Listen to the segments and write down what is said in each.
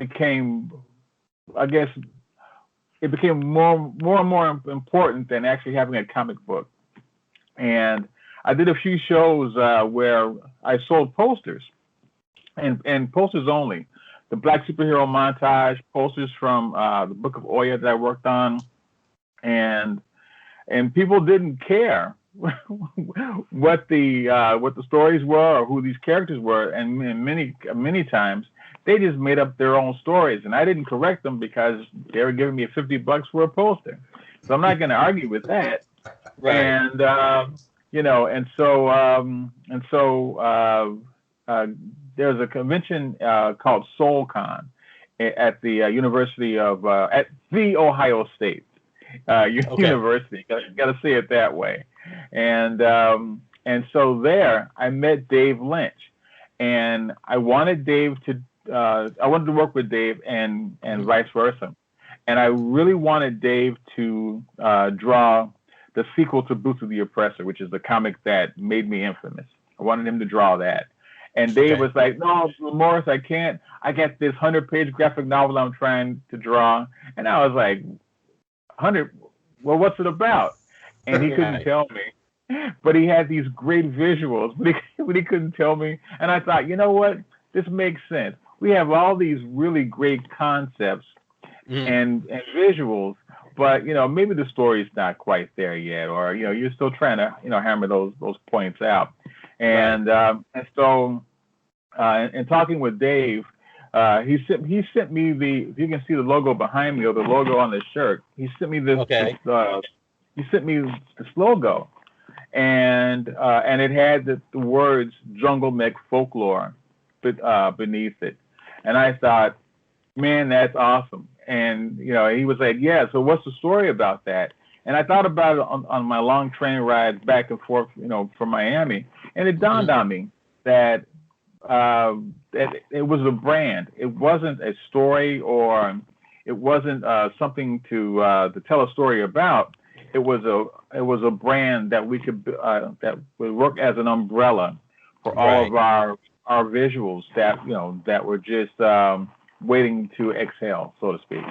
became, I guess, it became more and more important than actually having a comic book. And I did a few shows where I sold posters, and posters only. The Black Superhero Montage, posters from the Book of Oya that I worked on, and people didn't care what the stories were or who these characters were, and many times they just made up their own stories, and I didn't correct them because they were giving me $50 for a poster. So I'm not going to argue with that. Right. And there's a convention called SoulCon at the University of at the Ohio State University. Got to say it that way. And so there I met Dave Lynch, and I wanted to work with Dave and vice versa. And I really wanted Dave to draw the sequel to Boots of the Oppressor, which is the comic that made me infamous. I wanted him to draw that. And Dave was like, no, LaMorris, I can't. I got this 100-page graphic novel I'm trying to draw. And I was like, 100? Well, what's it about? And he couldn't tell me. But he had these great visuals, but he couldn't tell me. And I thought, you know what? This makes sense. We have all these really great concepts and visuals, but maybe the story's not quite there yet, or you're still trying to hammer those points out. And so in talking with Dave, he sent me if you can see the logo behind me or the logo on the shirt, he sent me this. He sent me this logo, and it had the words Jungle Mech Folklore beneath it. And I thought, man, that's awesome. And he was like, yeah, so what's the story about that? And I thought about it on my long train rides back and forth, from Miami, and it dawned on me that it was a brand. It wasn't a story, or it wasn't something to tell a story about. It was a brand that we could that would work as an umbrella for all of our visuals that were just waiting to exhale, so to speak.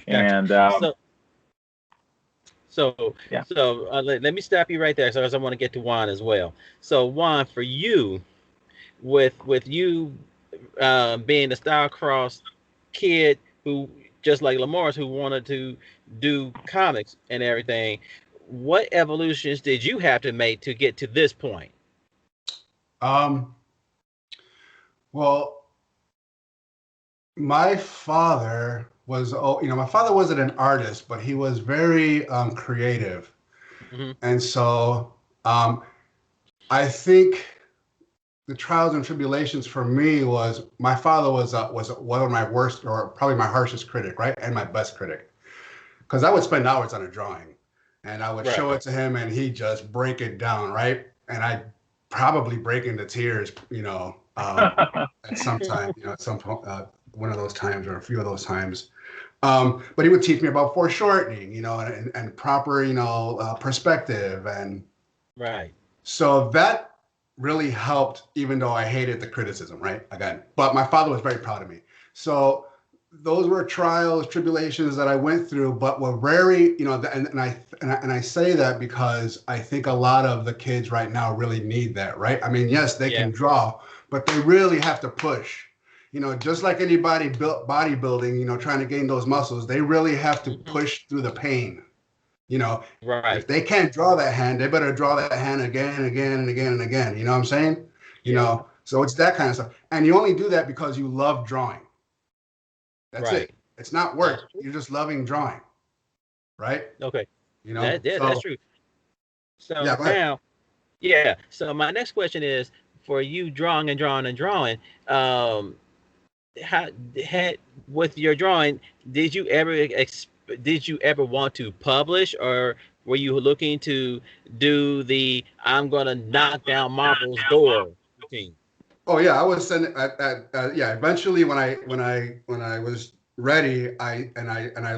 And let me stop you right there, because I want to get to Juan as well. So Juan, for you, with you being the star-crossed kid who, just like LaMorris, who wanted to do comics and everything, what evolutions did you have to make to get to this point? Well, my father was, my father wasn't an artist, but he was very creative. And so I think the trials and tribulations for me was, my father was one of my worst, or probably my harshest critic, right? And my best critic. Because I would spend hours on a drawing, and I would show it to him, and he'd just break it down, right? And I'd probably break into tears, at some time, at some point, one of those times, or a few of those times. But he would teach me about foreshortening, and proper, perspective, and so that really helped, even though I hated the criticism, right? Again, but my father was very proud of me. So those were trials, tribulations that I went through, but were very, and I say that because I think a lot of the kids right now really need that, right? I mean, yes, they can draw, but they really have to push. Just like anybody built bodybuilding, trying to gain those muscles, they really have to push through the pain. If they can't draw that hand, they better draw that hand again and again and again and again. You know what I'm saying? So it's that kind of stuff. And you only do that because you love drawing. That's it. It's not work. You're just loving drawing. Right? Okay. That's true. So now, so my next question is, for you drawing, with your drawing, did you ever want to publish, or were you looking to do the I'm gonna knock down Marvel's door routine? Oh yeah, I was sending. Eventually, when I was ready, I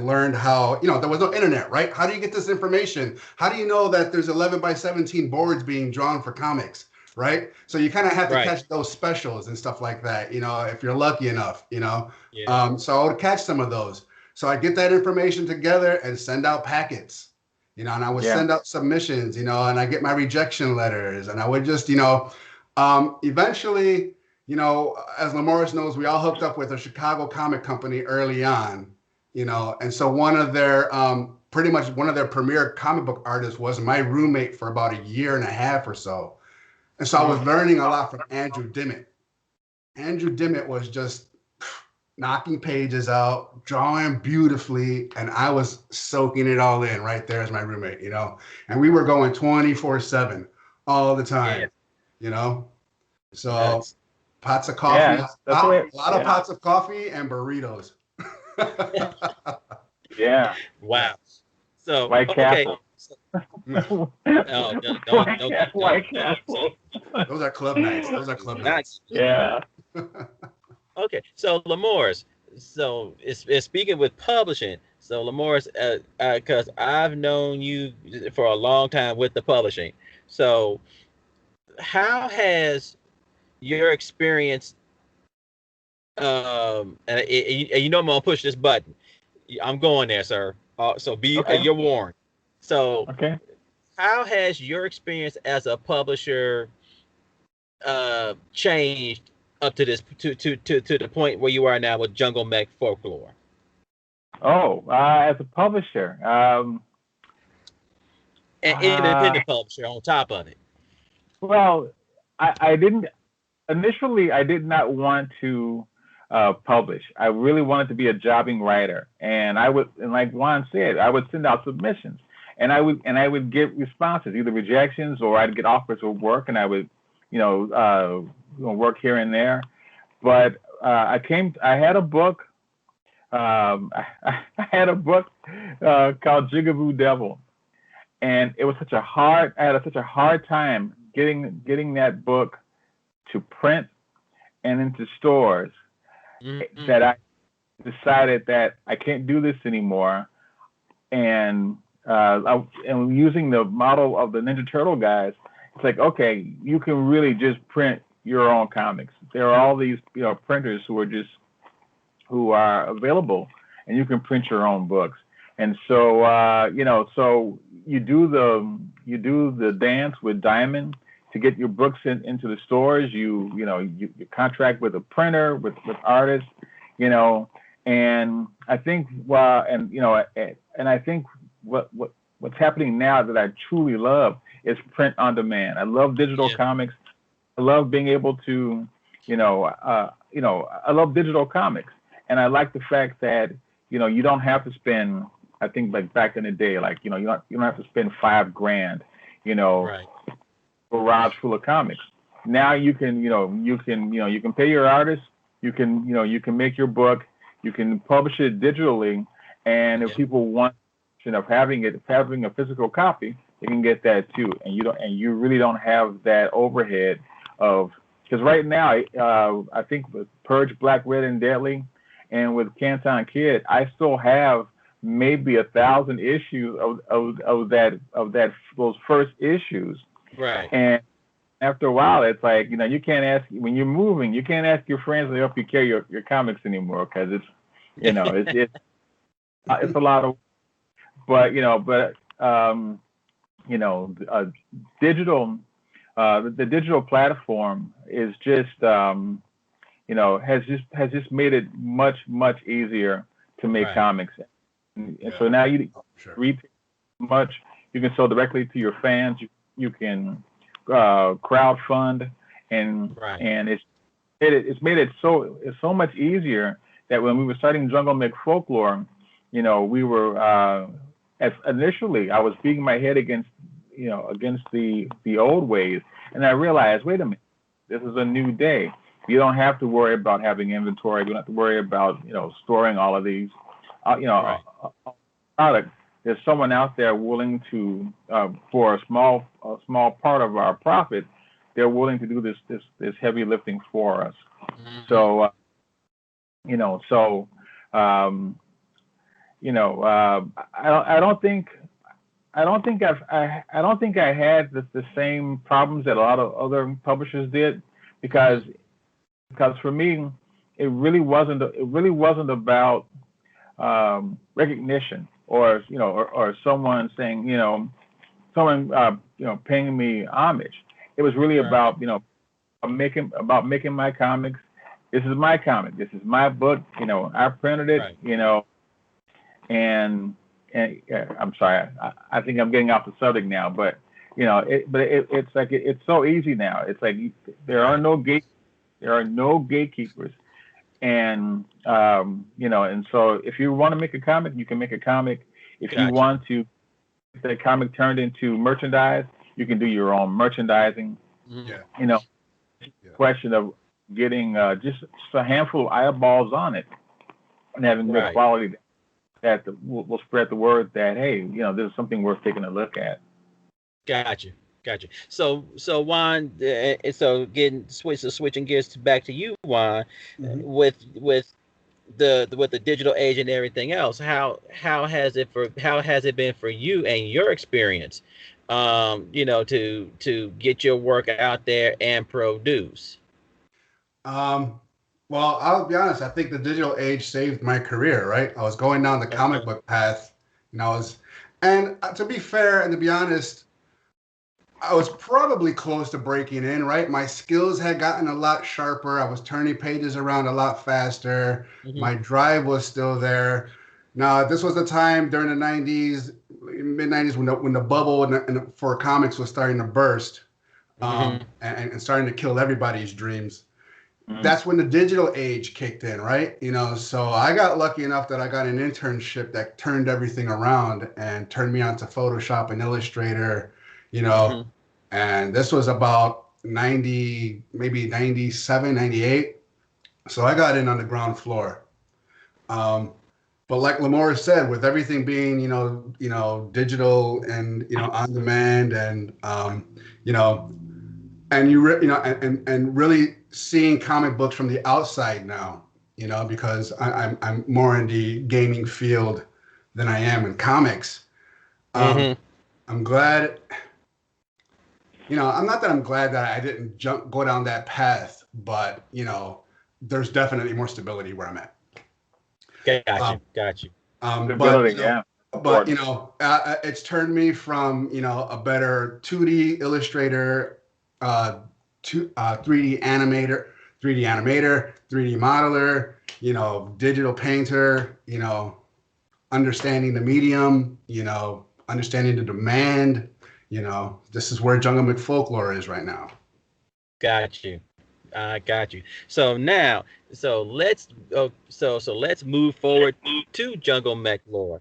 learned how, there was no internet, right? How do you get this information? How do you know that there's 11 by 17 boards being drawn for comics, right? So you kind of have to Right. catch those specials and stuff like that, if you're lucky enough, Yeah. So I would catch some of those. So I get that information together and send out packets, and I would Yeah. send out submissions, and I get my rejection letters, and I would just, eventually, as LaMorris knows, we all hooked up with a Chicago comic company early on, and so pretty much one of their premier comic book artists was my roommate for about a year and a half or so. And so I was learning a lot from Andrew Dimmitt. Andrew Dimmitt was just knocking pages out, drawing beautifully, and I was soaking it all in right there as my roommate, and we were going 24/7 all the time, Yeah. So pots of coffee, Yeah. That's the way. a lot of pots of coffee and burritos. Yeah. Wow. So White okay. Castle. Oh, don't White Castle. Those are club nights. Yeah. Okay, so LaMorris, so it's speaking with publishing. So LaMorris, because I've known you for a long time with the publishing. So how has your experience? And you know I'm gonna push this button. I'm going there, sir. So Okay. you're warned. So Okay. how has your experience as a publisher changed up to this to the point where you are now with Jungle Mech Folklore? Oh, as a publisher, And independent publisher on top of it. well, I didn't initially. I did not want to publish. I really wanted to be a jobbing writer, and like Juan said, I would send out submissions, and I would get responses, either rejections or I'd get offers of work, and I would, work here and there. But I had a book. I had a book called Jigaboo Devil, and it was I had such a hard time getting that book to print and into stores that I decided that I can't do this anymore. And and using the model of the Ninja Turtle guys, it's like, okay, you can really just print your own comics. There are all these printers who are available, and you can print your own books. And so so you do the dance with Diamond to get your books into the stores. You contract with a printer, with artists, and I think and I think what's happening now that I truly love is print on demand. I love digital comics. I love being able to I love digital comics, and I like the fact that you don't have to spend, I think, like back in the day, like you don't have to spend $5,000 Right. garage full of comics. Now you can pay your artist, you can make your book, you can publish it digitally, and if people want having a physical copy, they can get that too. And you really don't have that overhead of, because right now I think with Purge, Black, Red, and Deadly, and with Canton Kid, I still have maybe 1,000 issues of those first issues. Right. And after a while, it's like, you can't ask, when you're moving, you can't ask your friends to help you carry your comics anymore, because it's, it's a lot of, but digital, the digital platform is just, has just made it much easier to make comics. And so now you read much, you can sell directly to your fans. You can crowdfund, and it's made it so much easier that when we were starting Jungle Mech Folklore, we were initially I was beating my head against the old ways, and I realized, wait a minute, this is a new day. You don't have to worry about having inventory. You don't have to worry about storing all of these products. There's someone out there willing to, for a small part of our profit, they're willing to do this heavy lifting for us. Mm-hmm. So, I don't think I don't think I had the same problems that a lot of other publishers did, because for me it really wasn't about recognition, or or someone saying, someone paying me homage. It was really about making my comics. This is my comic. This is my book. I printed it. Right. And I'm sorry. I think I'm getting off the subject now, but it's like it's so easy now. It's like there are no gatekeepers, and and so if you want to make a comic, you can make a comic. If you want to get the comic turned into merchandise, you can do your own merchandising. Yeah. Question of getting just a handful of eyeballs on it and having good quality that will spread the word that, hey, this is something worth taking a look at. Gotcha. So Juan, so switching gears back to you, Juan, with the digital age and everything else, how has it been for you and your experience, to get your work out there and produce? Well, I'll be honest. I think the digital age saved my career. Right, I was going down the comic book path, and to be fair and to be honest, I was probably close to breaking in. Right, my skills had gotten a lot sharper. I was turning pages around a lot faster. My drive was still there. Now, this was the time during the '90s, mid '90s, when the bubble for comics was starting to burst, and starting to kill everybody's dreams. That's when the digital age kicked in, right? So I got lucky enough that I got an internship that turned everything around and turned me onto Photoshop and Illustrator, and this was about 90, maybe 97, 98. So I got in on the ground floor. But like LaMorris said, with everything being, digital and, on demand and, and really seeing comic books from the outside now, because I'm more in the gaming field than I am in comics. I'm glad, I'm not that I'm glad that I didn't go down that path, but, there's definitely more stability where I'm at. Got you. But it's turned me from, a better 2D illustrator, 3D animator, 3D modeler, digital painter, understanding the medium, understanding the demand, this is where Jungle Mech Folklore is right now. Got you. So now, let's move forward to Jungle Mech lore.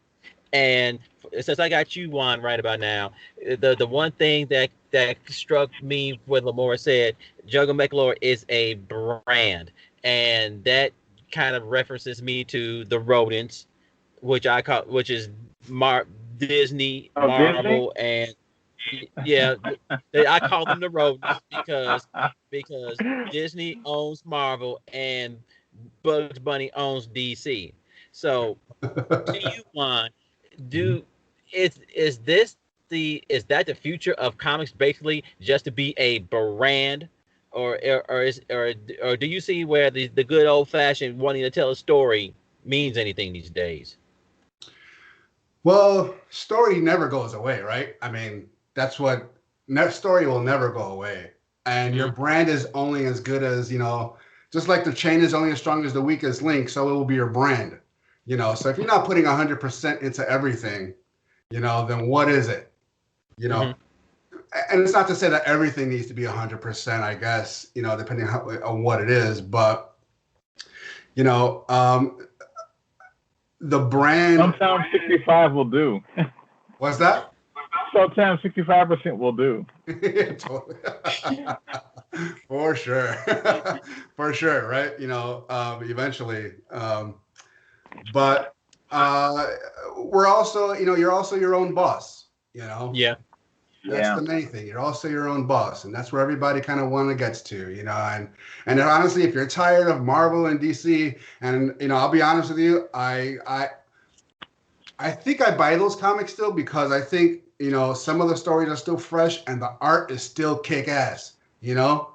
And since I got you, Juan, right about now, the one thing that struck me when LaMorris said Jungle Mech lore is a brand, and that kind of references me to the rodents, which is Disney, Marvel, and I call them the rodents because Disney owns Marvel and Bugs Bunny owns DC. So, to you, Juan, is that the future of comics, basically just to be a brand, or do you see where the good old fashioned wanting to tell a story means anything these days? Well, story never goes away, right? I mean, that's what story will never go away, and your brand is only as good as, just like the chain is only as strong as the weakest link, so it will be your brand. So if you're not putting 100% into everything, then what is it? And it's not to say that everything needs to be 100%, I guess, depending on what it is. But, the brand. Sometimes 65 will do. What's that? Sometimes 65% will do. Totally. For sure. For sure, right? Eventually. But we're also, you're also your own boss, Yeah. That's the main thing. You're also your own boss, and that's where everybody kind of want to get to, and honestly, if you're tired of Marvel and DC, and I'll be honest with you, I think I buy those comics still because I think you know, some of the stories are still fresh and the art is still kick ass. You know,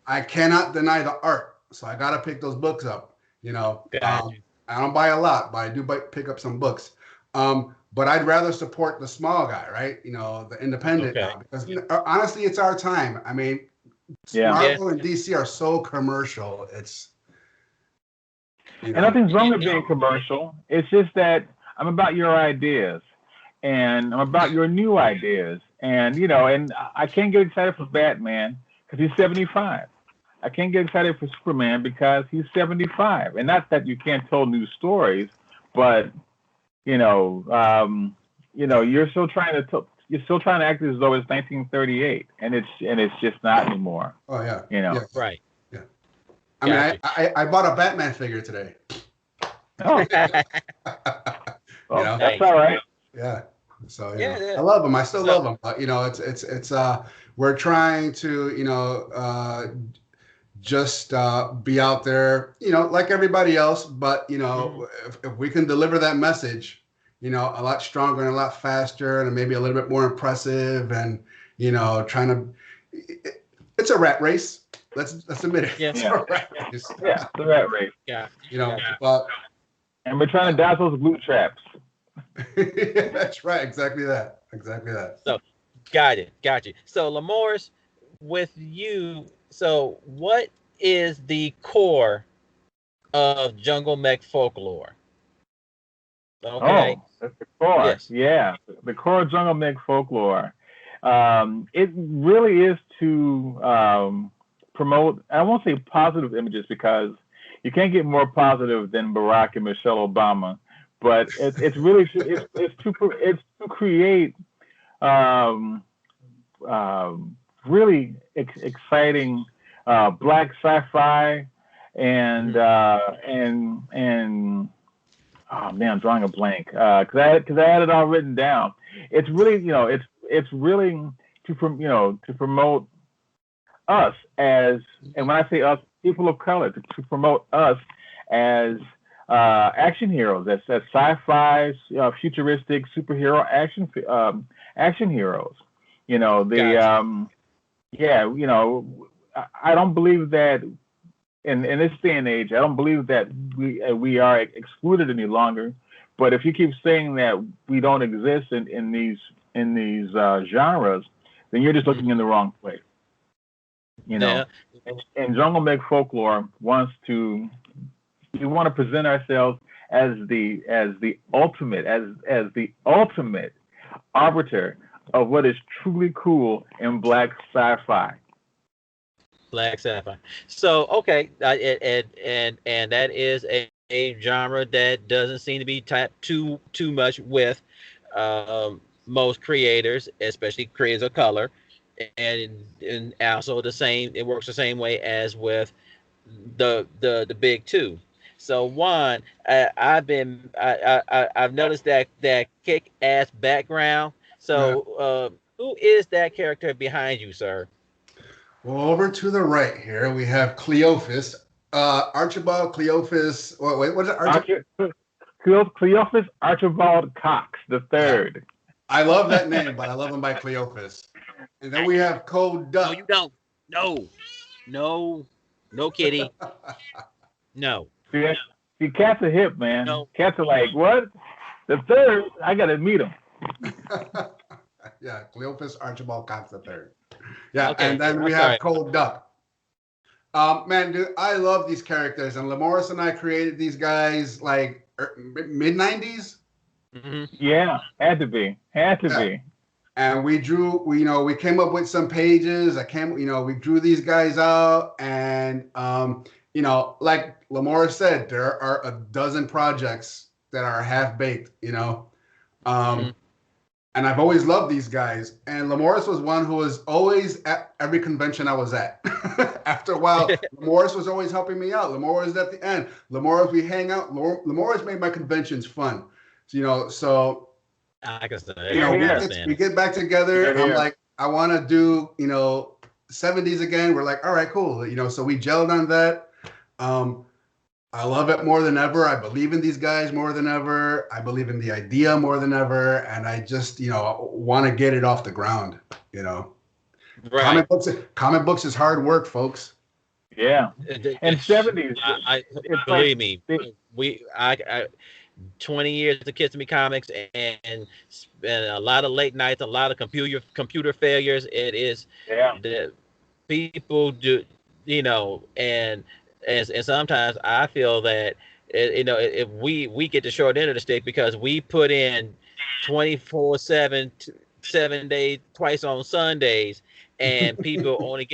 I cannot deny the art, so I gotta pick those books up. You know, I don't buy a lot, but I do pick up some books. But I'd rather support the small guy, right? You know, the independent now, because honestly, it's our time. I mean, Marvel and DC are so commercial. It's and nothing's wrong with being commercial. It's just that I'm about your ideas, and I'm about your new ideas, and you know, and I can't get excited for Batman because he's 75. I can't get excited for Superman because he's 75, and not that you can't tell new stories, but you know, you're still trying to act as though it's 1938, and it's just not anymore. Oh yeah, right. Yeah, I mean, I bought a Batman figure today. Oh, well, that's all right. Yeah. So I love them. I still love them. But you know, it's we're trying to just be out there, you know, like everybody else. But you know, if we can deliver that message, you know, a lot stronger and a lot faster, and maybe a little bit more impressive, and you know, it's a rat race. Let's admit it. It's a rat race. Yeah, it's a rat race. Yeah. You know, but and we're trying to dodge those glue traps. That's right. Exactly that. So, got you. So, LaMorris, with you, so what is the core of Jungle Mech Folklore? Okay. Oh, that's the core. Yes. Yeah, the core of Jungle Mech Folklore. It really is to promote, I won't say positive images because you can't get more positive than Barack and Michelle Obama, but it's really to create really exciting black sci-fi and oh man, I'm drawing a blank because I had it all written down. It's really it's really to promote us as, and when I say us, people of color, to promote us as action heroes, as sci-fi, futuristic superhero action heroes. You know, I don't believe that in this day and age, I don't believe that we are excluded any longer. But if you keep saying that we don't exist in these genres, then you're just looking in the wrong place. You know, and Jungle Mech Folklore we want to present ourselves as the ultimate arbiter of what is truly cool in black sci-fi. Black sci-fi. So and that is a genre that doesn't seem to be tapped too much with most creators, especially creators of color, and also it works the same way as with the big two. So Juan, I've noticed that kick-ass background. So who is that character behind you, sir? Well, over to the right here we have Cleophas, Archibald Cleophas. Wait, what is it? Cleophas Archibald Cox III. Yeah. I love that name, but I love him by Cleophas. And then we have Code Duck. No, you don't. No, kitty. No. See, cats are hip, man. No. Cats are like, what? The third? I gotta meet him. Yeah, Cleophas Archibald Cox III. Yeah, okay, and then we have Cold Duck. Man, dude, I love these characters, and LaMorris and I created these guys like mid '90s. Mm-hmm. Yeah, had to be. And we came up with some pages. We drew these guys out, and like LaMorris said, there are a dozen projects that are half baked. And I've always loved these guys. And LaMorris was one who was always at every convention I was at. After a while, LaMorris was always helping me out. LaMorris was at the end. LaMorris, we hang out. LaMorris made my conventions fun. So I can say, we get back together. And I'm like, I want to do, 70s again. We're like, all right, cool. So we gelled on that. I love it more than ever. I believe in these guys more than ever. I believe in the idea more than ever, and I just, want to get it off the ground. Right. Comic books is hard work, folks. Yeah. And 70s, I it's believe like me. I 20 years of Kids Me Comics and spent a lot of late nights, a lot of computer failures. It is yeah. the people do, and sometimes I feel that if we get the short end of the stick because we put in 24/7 7 days twice on Sundays, and people only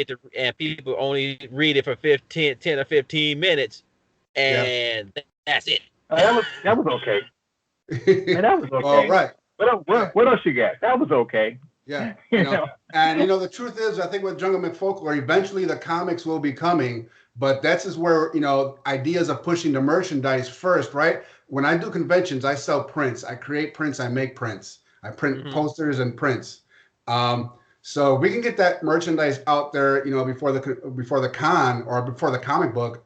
read it for 10 or 15 minutes, Yeah. and that's it. That was okay. And that was All okay. right. What else you got? That was okay. Yeah. And the truth is, I think with Jungle Mech Folklore, eventually the comics will be coming, but that's is where, ideas of pushing the merchandise first, right? When I do conventions, I sell prints. I create prints. I make prints. I print posters and prints. So we can get that merchandise out there, before the con or before the comic book,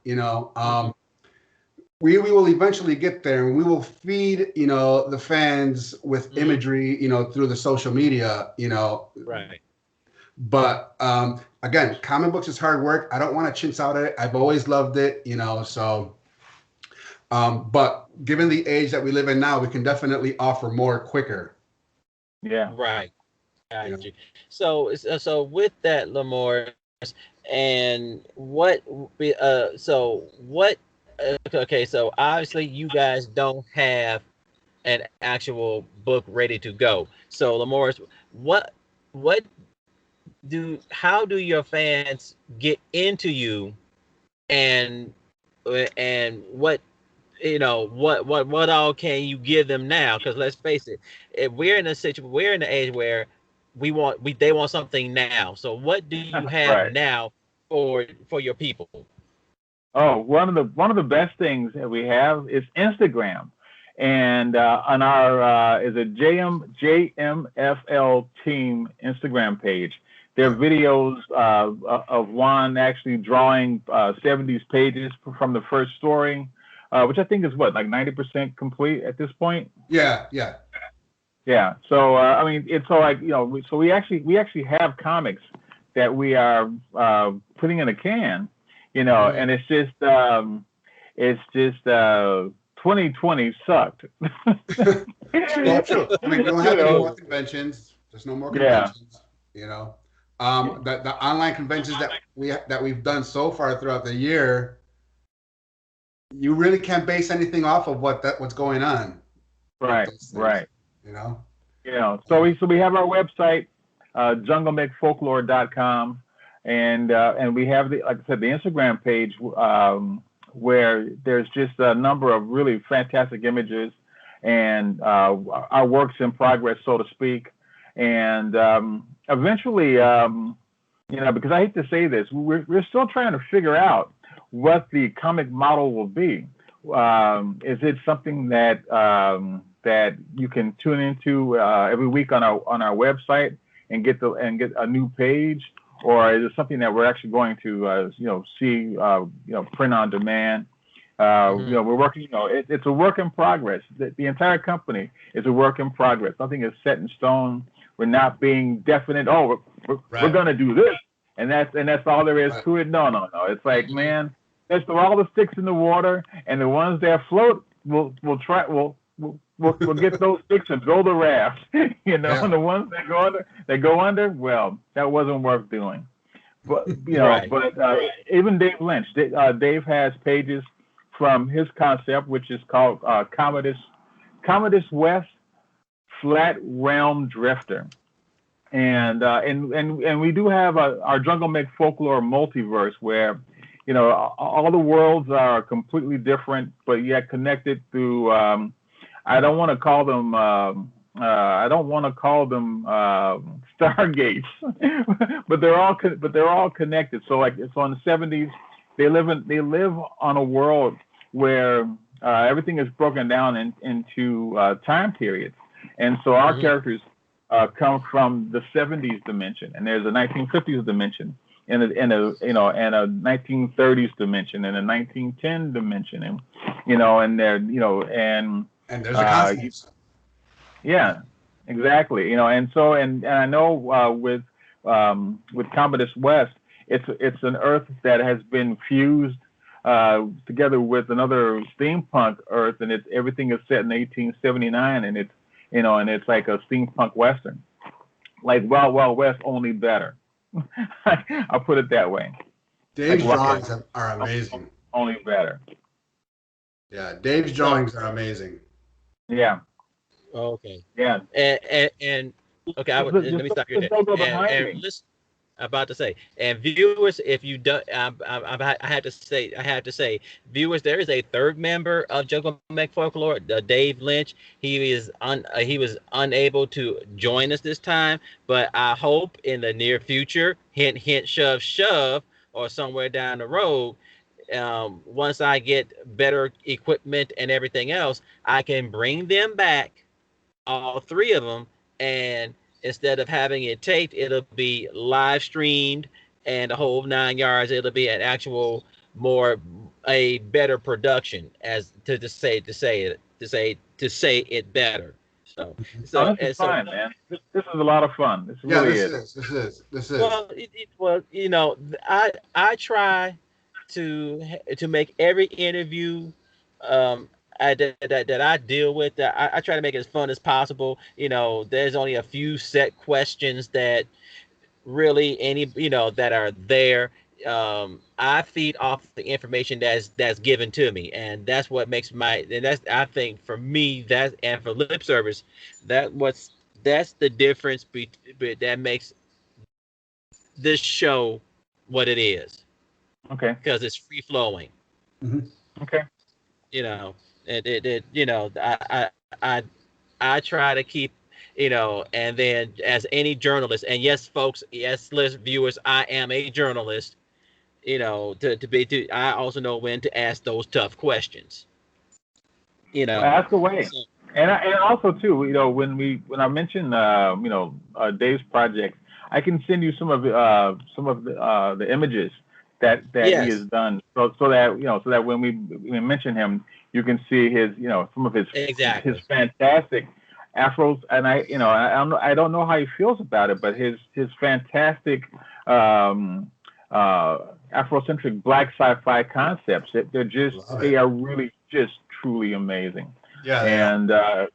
we will eventually get there, and we will feed, the fans with imagery, through the social media, Right. But again, comic books is hard work. I don't want to chintz out it. I've always loved it, so. But given the age that we live in now, we can definitely offer more quicker. Yeah. Right. Got you. So with that, LaMorris, and what? Okay, so obviously you guys don't have an actual book ready to go. So LaMorris, how do your fans get into you, and what what all can you give them now? Because let's face it, if we're in the age where they want something now. So what do you have Right. now for your people? Oh, one of the best things that we have is Instagram, and on our is a JMFL team Instagram page. There are videos of Juan actually drawing 70s pages from the first story, which I think is like 90% complete at this point. Yeah. Yeah. So I mean, it's so like so we actually have comics that we are putting in a can. And it's just 2020 sucked. Well, true. I mean, we don't have any more conventions. There's no more conventions. The online conventions that we've done so far throughout the year, you really can't base anything off of what's going on. Right. Right. So we have our website, junglemechfolklore.com. And we have like I said, the Instagram page where there's just a number of really fantastic images and our works in progress, so to speak. And eventually, because I hate to say this, we're still trying to figure out what the comic model will be. Is it something that that you can tune into every week on our website and get a new page? Or is it something that we're actually going to, see, print on demand? We're working. It's a work in progress. The entire company is a work in progress. Nothing is set in stone. We're not being definite. Oh, we're going to do this, and that's all there is to it. No. It's like, man, let's throw all the sticks in the water, and the ones that float, we'll try. We'll get those sticks and build a raft, and the ones that go under, well, that wasn't worth doing. But even Dave Lynch, Dave has pages from his concept, which is called Commodus West Flat Realm Drifter, and we do have our Jungle Mech Folklore multiverse where all the worlds are completely different, but yet connected through. I don't want to call them stargates, but they're all connected. So like it's on the 70s, they live on a world where everything is broken down into time periods, and so our characters come from the 70s dimension, and there's a 1950s dimension, and a 1930s dimension and a 1910 dimension, and and there and there's a concept. Yeah, exactly. And so and I know with Commodus West, it's an Earth that has been fused together with another steampunk Earth, and everything is set in 1879, and it's like a steampunk western, like Wild Wild West, only better. I'll put it that way. Dave's drawings are amazing. Only better. Yeah, Dave's drawings are amazing. Yeah. Okay. Yeah. And okay, let me stop you there. And listen, I'm about to say, and viewers, if you don't, I have to say, viewers, there is a third member of Jungle Mech Folklore, Dave Lynch. He was unable to join us this time, but I hope in the near future, hint, hint, shove, shove, or somewhere down the road, once I get better equipment and everything else, I can bring them back, all three of them, and instead of having it taped, it'll be live streamed and the whole 9 yards. It'll be an actual a better production, as to say it better. So this is fine, man. This is a lot of fun. This really is. This is. Well, I try to make every interview that I deal with, that I try to make it as fun as possible. There's only a few set questions that really that are there. I feed off the information that's given to me, and that's what makes I think for me, and for lip service, that's the difference that makes this show what it is. Okay. Because it's free flowing. Mm-hmm. Okay. I try to keep, and then as any journalist, and yes, folks, yes, viewers, I am a journalist, I also know when to ask those tough questions. Ask away. So, and also too, when I mention Dave's project, I can send you some of the images that yes. He has done, so that when we mention him, you can see his some of his fantastic afros, and I don't know how he feels about it, but his fantastic Afrocentric black sci-fi concepts, they are really just truly amazing. Yeah. And I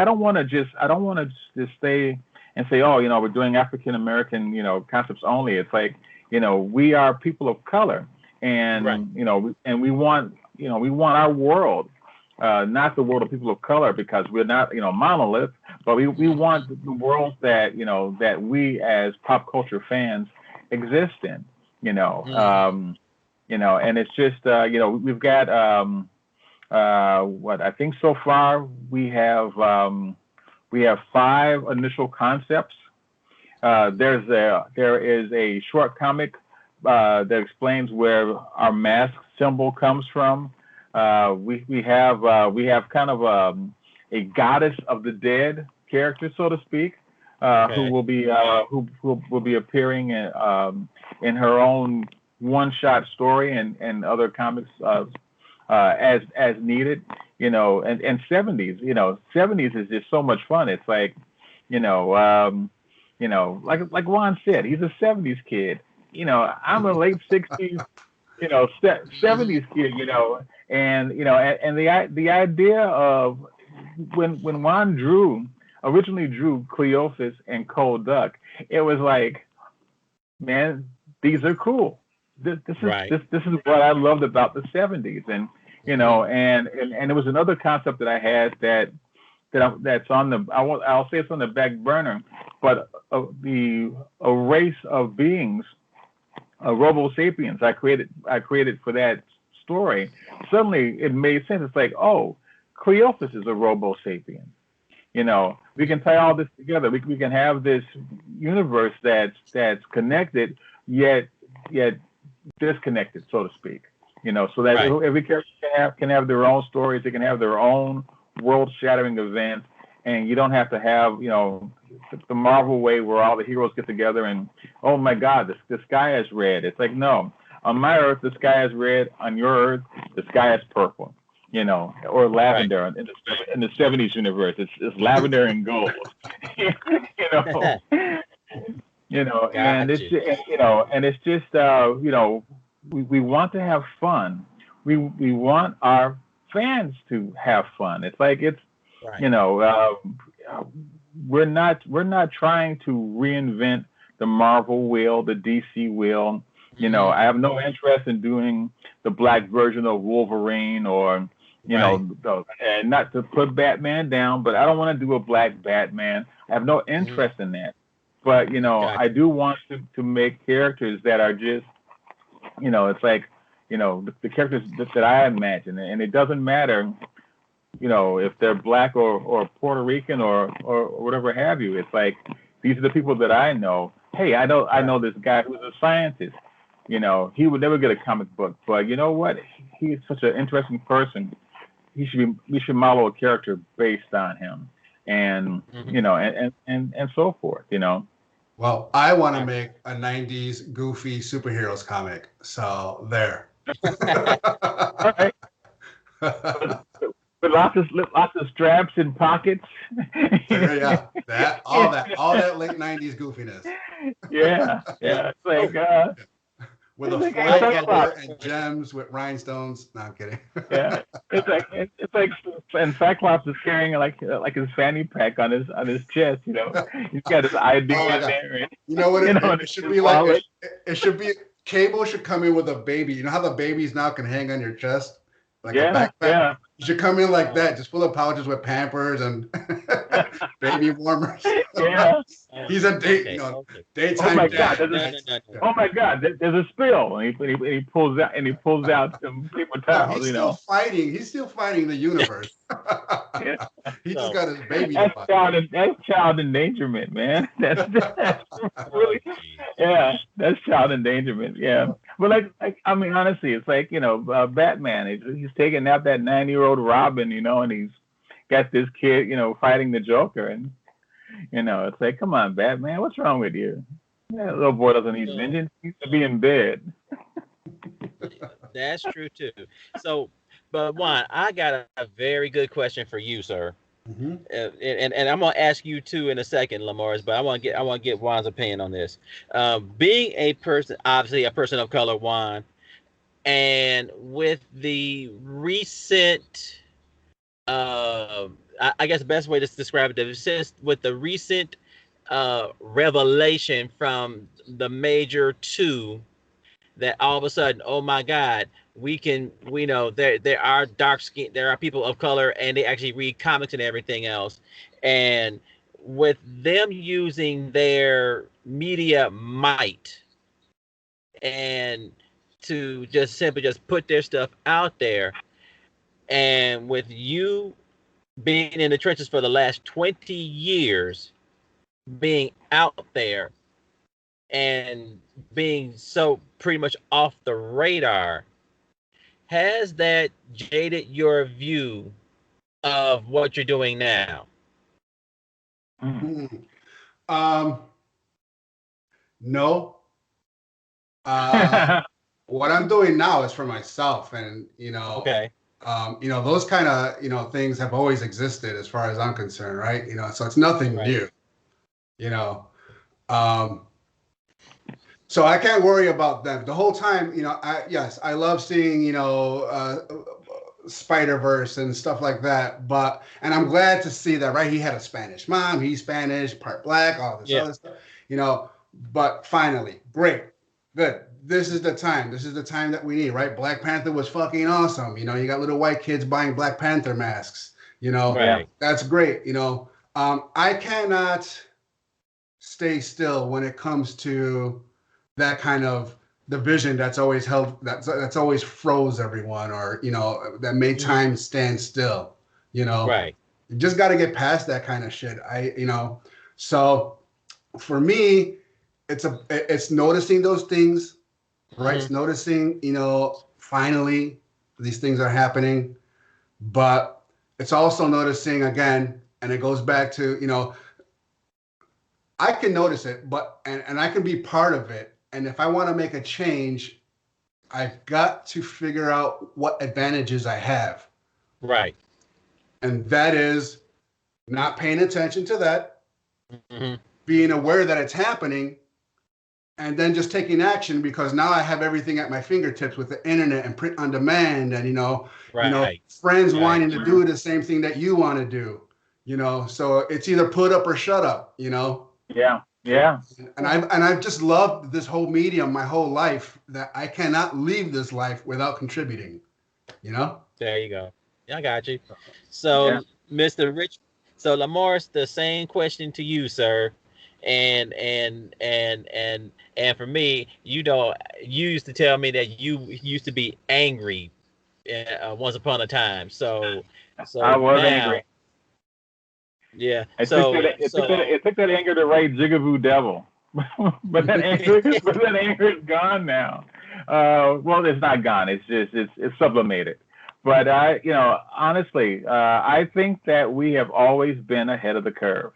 don't want to just stay and say, we're doing African American concepts only. It's like, we are people of color, and right. And we want our world, not the world of people of color, because we're not monolith, but we want the world that that we as pop culture fans exist in, and it's just we've got what I think so far we have 5 initial concepts. There is a short comic that explains where our mask symbol comes from. We have kind of a goddess of the dead character, so to speak, who will be appearing in her own one-shot story and other comics as needed. And 70s. 70s is just so much fun. It's like like Juan said, he's a 70s kid. I'm a late 60s, 70s kid, and the idea of when Juan originally drew Cleophas and Cold Duck, it was like, man, these are cool. This is what I loved about the 70s, and and there was another concept that I had that's on I'll say it's on the back burner, but a race of beings, Robo Sapiens, I created for that story. Suddenly it made sense. It's like, Cleophas is a Robo Sapien. We can tie all this together. We can have this universe that's connected yet disconnected, so to speak. So that every character can have their own stories. They can have their own world-shattering events, and you don't have to have, the Marvel way where all the heroes get together and, oh my God, the sky is red. It's like, no, on my Earth the sky is red. On your Earth the sky is purple. Or lavender. Right. In the 70s universe, it's lavender and gold. And it's and it's just we want to have fun. We want our fans to have fun. It's like we're not trying to reinvent the Marvel wheel, the DC wheel. I have no interest in doing the black version of Wolverine or and not to put Batman down, but I don't want to do a black Batman. I have no interest in that. But I do want to make characters that are just, it's like, the characters that I imagine, and it doesn't matter, if they're black or Puerto Rican or whatever have you. It's like, these are the people that I know. Hey, I know this guy who's a scientist. He would never get a comic book, but you know what? He's such an interesting person. We should model a character based on him, and and so forth. Well, I want to make a '90s goofy superheroes comic, so there. All right. With lots of straps and pockets. Yeah, all that late '90s goofiness. Yeah. It's like with a foil and gems with rhinestones. No, I'm kidding. Yeah, it's like, and Cyclops is carrying like his fanny pack on his chest. He's got his ID in there. You know what? It should be like. It should be. Cable should come in with a baby. You know how the babies now can hang on your chest, like a backpack. Yeah. You should come in like that, just full of pouches with Pampers and baby warmers. Yeah. He's a daytime. Oh my God! Oh my God! There's a spill, and he pulls out some paper towels. He's still fighting. He's still fighting the universe. He just got his baby. That's child endangerment, man. That's really, that's child endangerment. Yeah, but I mean, honestly, it's like Batman. He's taking out that 9-year-old Robin, and he's got this kid, fighting the Joker, and it's like, come on, Batman, what's wrong with you? That little boy doesn't need vengeance. He needs to be in bed. That's true too. So, but Juan, I got a very good question for you, sir. Mm-hmm. And I'm gonna ask you too in a second, LaMorris, but I want to get Juan's opinion on this. Being a person, obviously a person of color, Juan, and with the recent, I guess the best way to describe it, with the recent revelation from the major two, that all of a sudden, oh my God, we know there are there are people of color and they actually read comics and everything else. And with them using their media might and to just simply just put their stuff out there, and with you being in the trenches for the last 20 years, being out there and being so pretty much off the radar, has that jaded your view of what you're doing now? Mm-hmm. No. What I'm doing now is for myself, and okay. Those kind of things have always existed as far as I'm concerned, right? So it's nothing new. So I can't worry about them the whole time. I love seeing Spider-Verse and stuff like that, and I'm glad to see that, right? He had a Spanish mom, he's Spanish, part black, all this other stuff, but finally, great, good. This is the time that we need, right? Black Panther was fucking awesome. You got little white kids buying Black Panther masks, right. That's great. I cannot stay still when it comes to that kind of division that's always that's always froze everyone, or that made time stand still. Right. You just got to get past that kind of shit. So for me, it's noticing those things, right? It's noticing, finally these things are happening, but it's also noticing again, And it goes back to, you know, I can notice it, but and I can be part of it. And if I want to make a change, I've got to figure out what advantages I have. Right. And that is not paying attention to that, being aware that it's happening, and then just taking action, because now I have everything at my fingertips with the internet and print on demand, and friends wanting to do the same thing that you want to do. So it's either put up or shut up. Yeah. And I've just loved this whole medium my whole life, that I cannot leave this life without contributing. There you go. I got you. So, Mr. Rich, so LaMorris, the same question to you, sir. And for me, you used to tell me that you used to be angry once upon a time. So I was angry. Yeah. It took that anger to write Jigaboo Devil, but that anger is gone now. Well, it's not gone. It's just it's sublimated. But honestly, I think that we have always been ahead of the curve.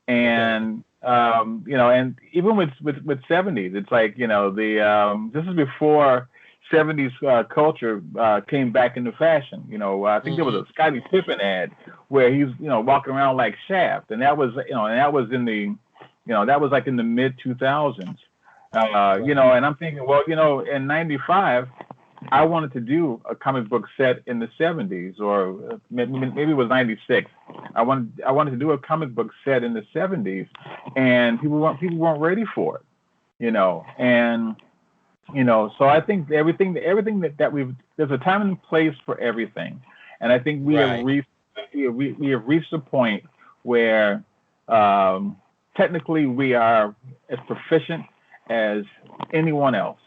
And and even with 70s, it's like this is before 70s culture came back into fashion. I think there was a Scottie Pippen ad where he's walking around like Shaft, and that was in the that was like in the mid 2000s. And I'm thinking, well, in '95. I wanted to do a comic book set in the 70s, or maybe it was 96. I wanted to do a comic book set in the 70s, and people weren't ready for it, And so I think everything that there's a time and place for everything, and I think we have reached a point where technically we are as proficient as anyone else.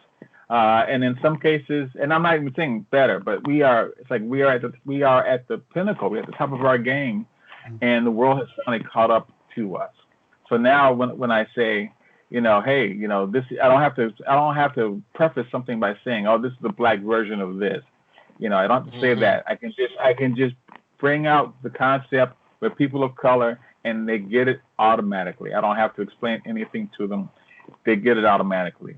And in some cases, and I'm not even saying better, but we are at the pinnacle. We're at the top of our game, and the world has finally caught up to us. So now, when I say, hey, this, I don't have to preface something by saying, oh, this is the black version of this. I don't have to say that. I can just bring out the concept with people of color, and they get it automatically. I don't have to explain anything to them. They get it automatically.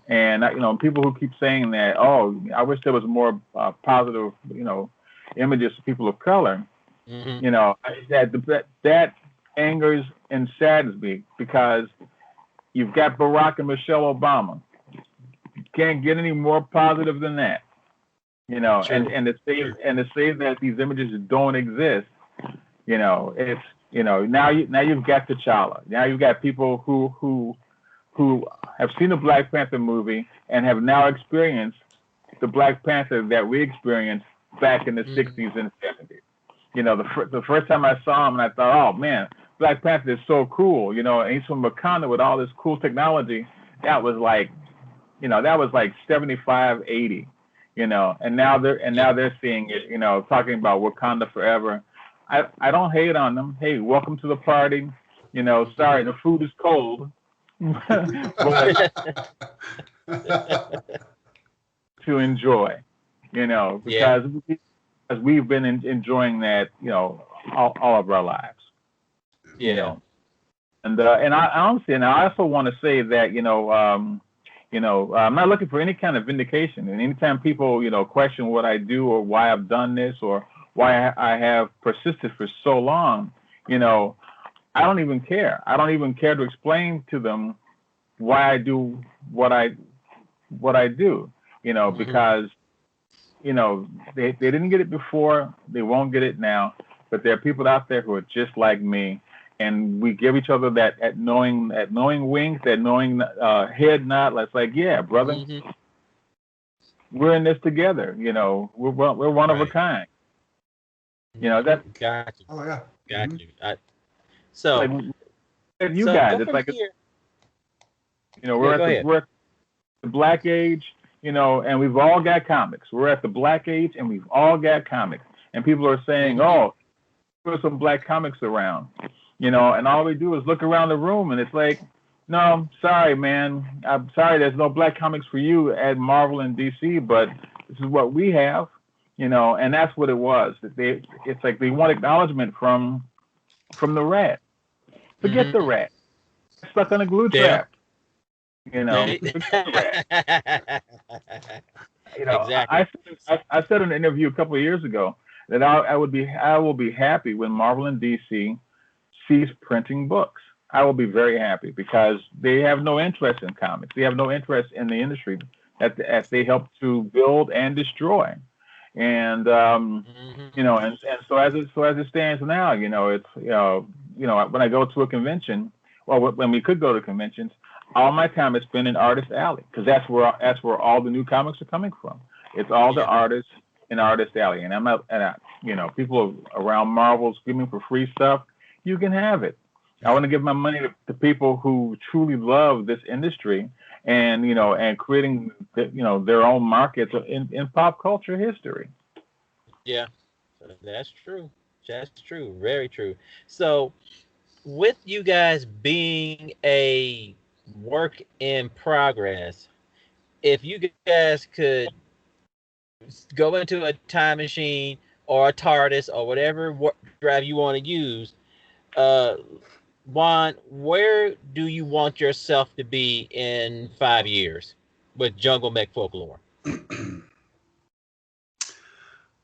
And people who keep saying that, oh, I wish there was more positive, images of people of color. That angers and saddens me, because you've got Barack and Michelle Obama. You can't get any more positive than that. And to say that these images don't exist, it's now you've got T'Challa. Now you've got people who have seen the Black Panther movie and have now experienced the Black Panther that we experienced back in the 60s and 70s. The first time I saw him, and I thought, oh man, Black Panther is so cool, and he's from Wakanda with all this cool technology. That was like 75, 80, and now they're seeing it, talking about Wakanda forever. I don't hate on them. Hey, welcome to the party. Sorry, the food is cold. To enjoy, because we've been enjoying that, all of our lives. And I honestly, and I also want to say that, I'm not looking for any kind of vindication. And anytime people, question what I do or why I've done this or why I have persisted for so long, I don't even care. I don't even care to explain to them why I do what I do, because, they didn't get it before, they won't get it now, but there are people out there who are just like me, and we give each other that knowing wink, that knowing head nod. It's like, yeah, brother, we're in this together. We're one of a kind. That. Got you. Oh yeah. Got you. So you guys, it's like here. We're at the black age, and we've all got comics. We're at the black age, and we've all got comics. And people are saying, oh, there's some black comics around, and all we do is look around the room, and it's like, no, I'm sorry, man. I'm sorry, there's no black comics for you at Marvel and DC, but this is what we have. And that's what it was. It's like they want acknowledgement from the rat. Forget the rat. Stuck on a glue trap. Forget the rat. Exactly. I said in an interview a couple of years ago that I will be happy when Marvel and DC cease printing books. I will be very happy because they have no interest in comics. They have no interest in the industry that they help to build and destroy. And and so as it stands now, it's when I go to a convention, well, when we could go to conventions, all my time is spent in Artist Alley because that's where all the new comics are coming from. It's all the artists in Artist Alley, and people around Marvel screaming for free stuff. You can have it. I want to give my money to people who truly love this industry and creating their own markets in pop culture history. Yeah, that's true. That's true. Very true. So, with you guys being a work in progress, if you guys could go into a time machine or a TARDIS or whatever drive you want to use, Juan, where do you want yourself to be in 5 years with Jungle Mech Folklore?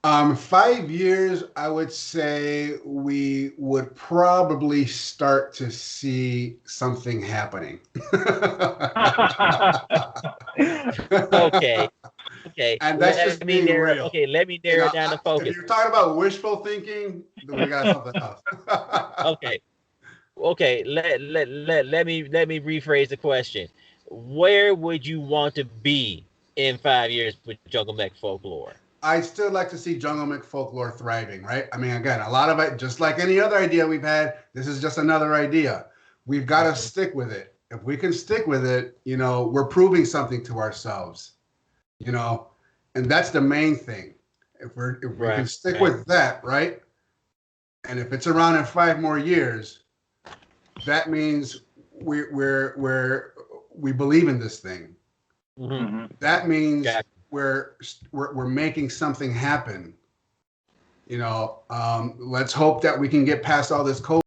5 years, I would say we would probably start to see something happening. Okay. And that's just being real. Okay, let me narrow down the focus. If you're talking about wishful thinking, then we got something else. Okay. Let me rephrase the question. Where would you want to be in 5 years with Jungle Mech Folklore? I'd still like to see Jungle Mech Folklore thriving, right? I mean, again, a lot of it, just like any other idea we've had, this is just another idea. We've got to stick with it. If we can stick with it, we're proving something to ourselves, and that's the main thing. If we can stick with that, right? And if it's around in 5 more years, that means we believe in this thing. Mm-hmm. That means we're making something happen. Let's hope that we can get past all this COVID